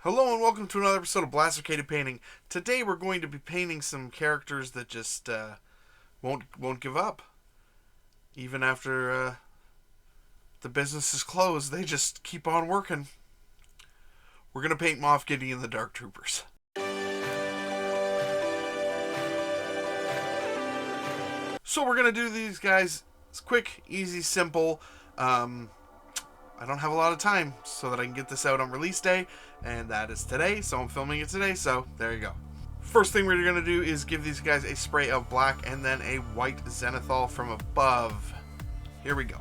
Hello and welcome to another episode of Plasmatic Painting. Today we're going to be painting some characters that just won't give up. Even after the business is closed, they just keep on working. We're going to paint Moff, Gideon, and the Dark Troopers. So we're going to do these guys. It's quick, easy, simple. I don't have a lot of time so that I can get this out on release day, and that is today, so I'm filming it today, so there you go. First thing we're going to do is give these guys a spray of black and then a white zenithal from above. Here we go.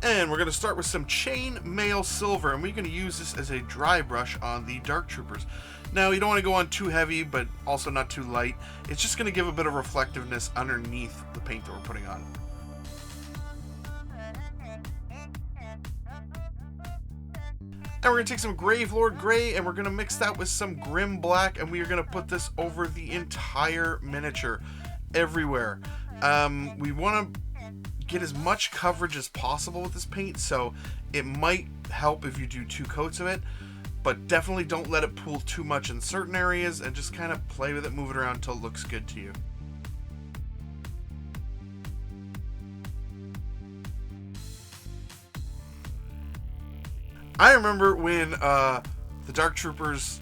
And we're going to start with some Chainmail silver, and we're going to use this as a dry brush on the Dark Troopers. Now, you don't want to go on too heavy, but also not too light. It's just going to give a bit of reflectiveness underneath the paint that we're putting on. And we're going to take some Gravelord Gray and we're going to mix that with some Grim Black, and we are going to put this over the entire miniature, everywhere. We want to get as much coverage as possible with this paint, so it might help if you do 2 coats of it, but definitely don't let it pool too much in certain areas, and just kind of play with it, move it around until it looks good to you. I remember when the Dark Troopers,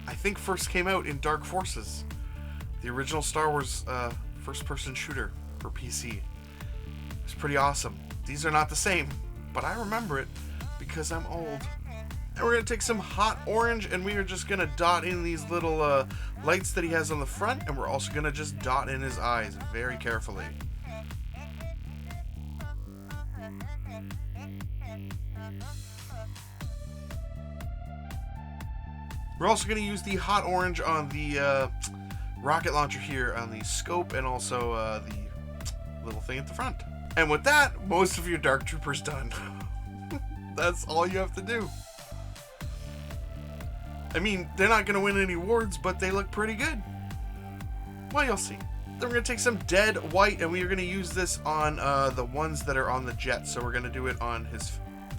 I think, first came out in Dark Forces, the original Star Wars first-person shooter for PC. It's pretty awesome. These are not the same, but I remember it because I'm old. And we're going to take some hot orange, and we are just going to dot in these little lights that he has on the front, and we're also going to just dot in his eyes very carefully. We're also going to use the hot orange on the rocket launcher here on the scope, and also the little thing at the front. And with that, most of your Dark Troopers done. That's all you have to do. I mean, they're not going to win any awards, but they look pretty good. Well, you'll see. Then we're going to take some dead white, and we are going to use this on the ones that are on the jet. So we're going to do it on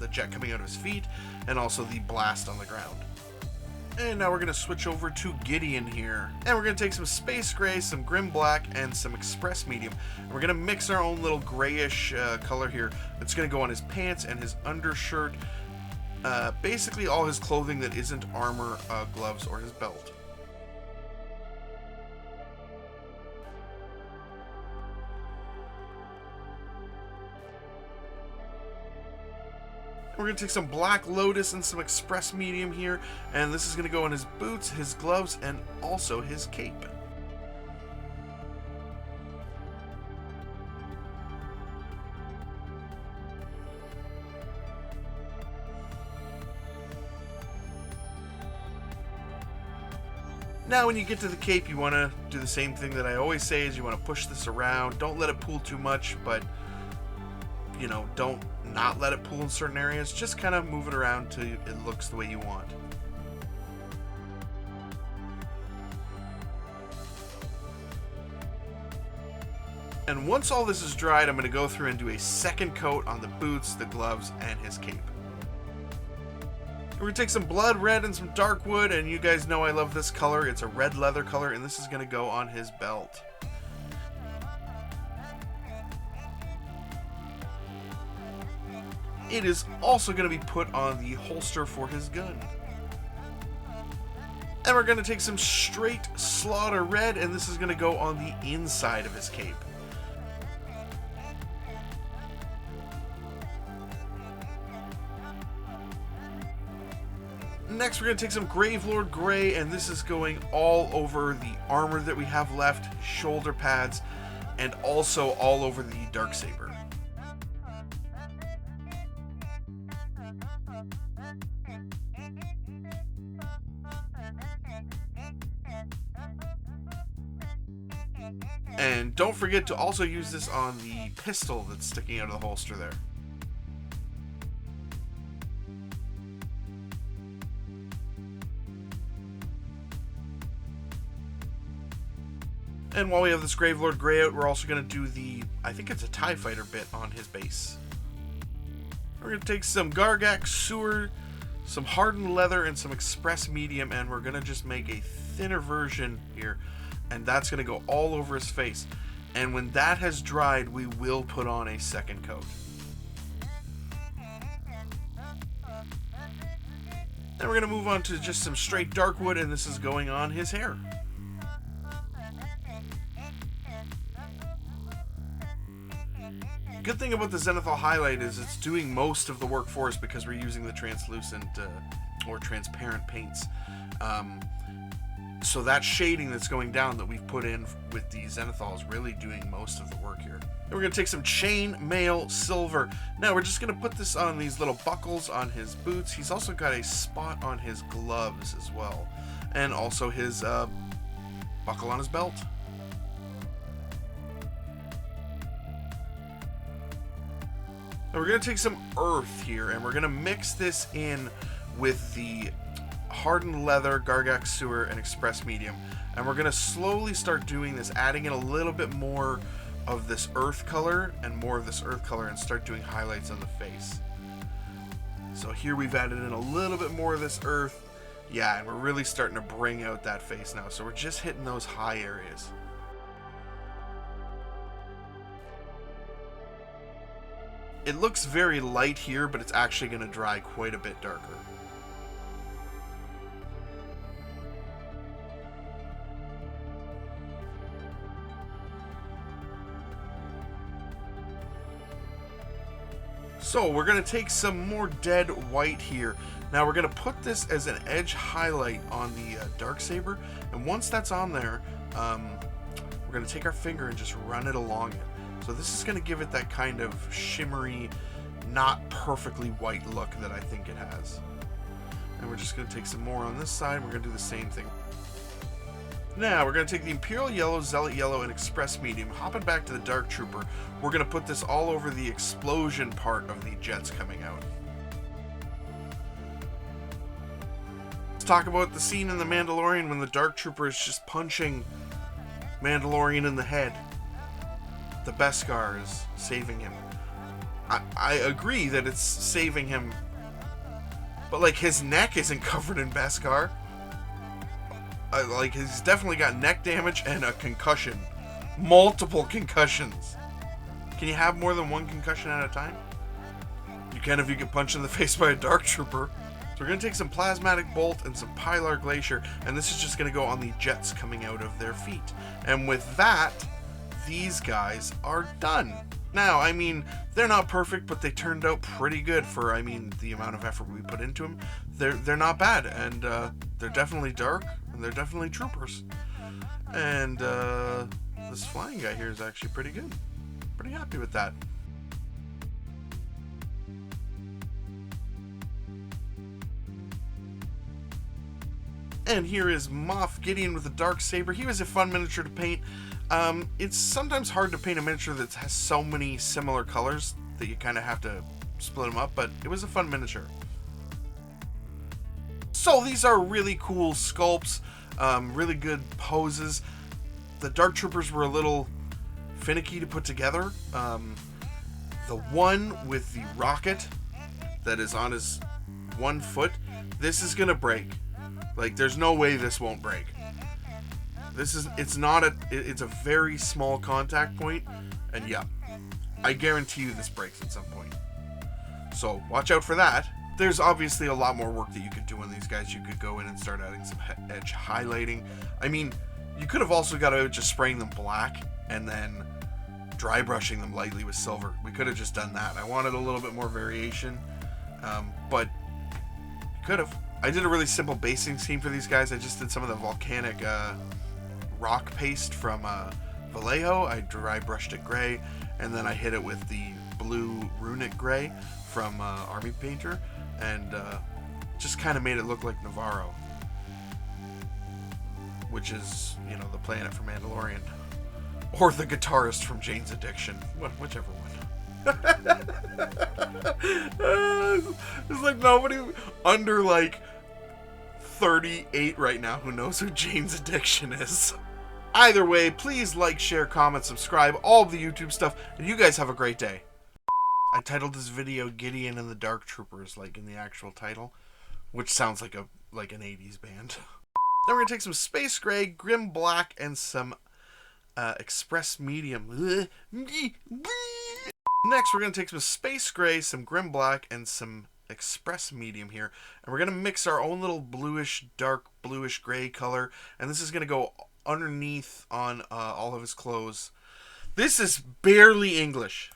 the jet coming out of his feet, and also the blast on the ground. And now we're going to switch over to Gideon here. And we're going to take some Space Gray, some Grim Black, and some Express Medium. And we're going to mix our own little grayish color here. It's going to go on his pants and his undershirt. Basically all his clothing that isn't armor, gloves, or his belt. We're going to take some Black Lotus and some Express Medium here, and this is going to go on his boots, his gloves, and also his cape. Now when you get to the cape, you want to do the same thing that I always say, is you want to push this around. Don't let it pool too much, but, you know, don't not let it pool in certain areas. Just kind of move it around till it looks the way you want. And once all this is dried, I'm going to go through and do a second coat on the boots, the gloves, and his cape. We're going to take some blood red and some dark wood, and you guys know I love this color. It's a red leather color, and this is going to go on his belt. It is also going to be put on the holster for his gun. And we're going to take some straight slaughter red, and this is going to go on the inside of his cape. Next, we're going to take some Gravelord Gray, and this is going all over the armor that we have left, shoulder pads, and also all over the Darksaber. And don't forget to also use this on the pistol that's sticking out of the holster there. And while we have this Gravelord Gray out, we're also going to do the, I think it's a TIE Fighter bit on his base. We're going to take some Gargak Sewer some hardened leather and some express medium, and we're gonna just make a thinner version here, and that's gonna go all over his face. And when that has dried, we will put on a second coat. Then we're gonna move on to just some straight dark wood, and this is going on his hair. Good thing about the zenithal highlight is it's doing most of the work for us because we're using the translucent or transparent paints. So that shading that's going down that we've put in with the zenithal is really doing most of the work here. Then we're going to take some chainmail silver. Now we're just going to put this on these little buckles on his boots. He's also got a spot on his gloves as well, and also his buckle on his belt. Now we're going to take some earth here, and we're going to mix this in with the hardened leather, Gargax sewer, and express medium. And we're going to slowly start doing this, adding in a little bit more of this earth color and more of this earth color, and start doing highlights on the face. So here we've added in a little bit more of this earth. Yeah, and we're really starting to bring out that face now. So we're just hitting those high areas. It looks very light here, but it's actually going to dry quite a bit darker. So we're going to take some more dead white here. Now we're going to put this as an edge highlight on the Darksaber, and once that's on there, we're going to take our finger and just run it along it. So this is going to give it that kind of shimmery, not perfectly white look that I think it has. And we're just going to take some more on this side. We're going to do the same thing. Now we're going to take the Imperial Yellow, Zealot Yellow, and Express Medium, hopping back to the Dark Trooper. We're going to put this all over the explosion part of the jets coming out. Let's talk about the scene in The Mandalorian when the Dark Trooper is just punching Mandalorian in the head. The Beskar is saving him. I agree that it's saving him, but like his neck isn't covered in Beskar. Like he's definitely got neck damage and a concussion. Multiple concussions. Can you have more than one concussion at a time? You can if you get punched in the face by a Dark Trooper. So we're going to take some Plasmatic Bolt and some Pylar Glacier, and this is just going to go on the jets coming out of their feet. And with that, these guys are done. Now, I mean, they're not perfect, but they turned out pretty good for, I mean, the amount of effort we put into them. They're not bad, and they're definitely dark, and they're definitely troopers. And this flying guy here is actually pretty good. Pretty happy with that. And here is Moff Gideon with the Darksaber. He was a fun miniature to paint. It's sometimes hard to paint a miniature that has so many similar colors that you kind of have to split them up, but it was a fun miniature. So these are really cool sculpts, really good poses. The Dark Troopers were a little finicky to put together. The one with the rocket that is on his one foot, this is gonna break. Like, there's no way this won't break. It's a very small contact point, and yeah, I guarantee you this breaks at some point. So watch out for that. There's obviously a lot more work that you could do on these guys. You could go in and start adding some edge highlighting. I mean, you could have also got out just spraying them black and then dry brushing them lightly with silver. We could have just done that. I wanted a little bit more variation, but could have. I did a really simple basing scheme for these guys. I just did some of the volcanic rock paste from Vallejo. I dry brushed it gray, and then I hit it with the blue runic gray from Army Painter, and just kind of made it look like Navarro, which is, you know, the planet from Mandalorian, or the guitarist from Jane's Addiction, whichever one. There's like nobody under like 38 right now who knows who Jane's Addiction is. Either way, please like, share, comment, subscribe, all of the YouTube stuff, and you guys have a great day. I titled this video Gideon and the Dark Troopers, like in the actual title, which sounds like an 80s band. Then we're going to take some space gray, grim black, and some express medium. Next, we're going to take some space gray, some grim black, and some express medium here. And we're going to mix our own little bluish, dark bluish gray color. And this is going to go underneath on all of his clothes. This is barely English.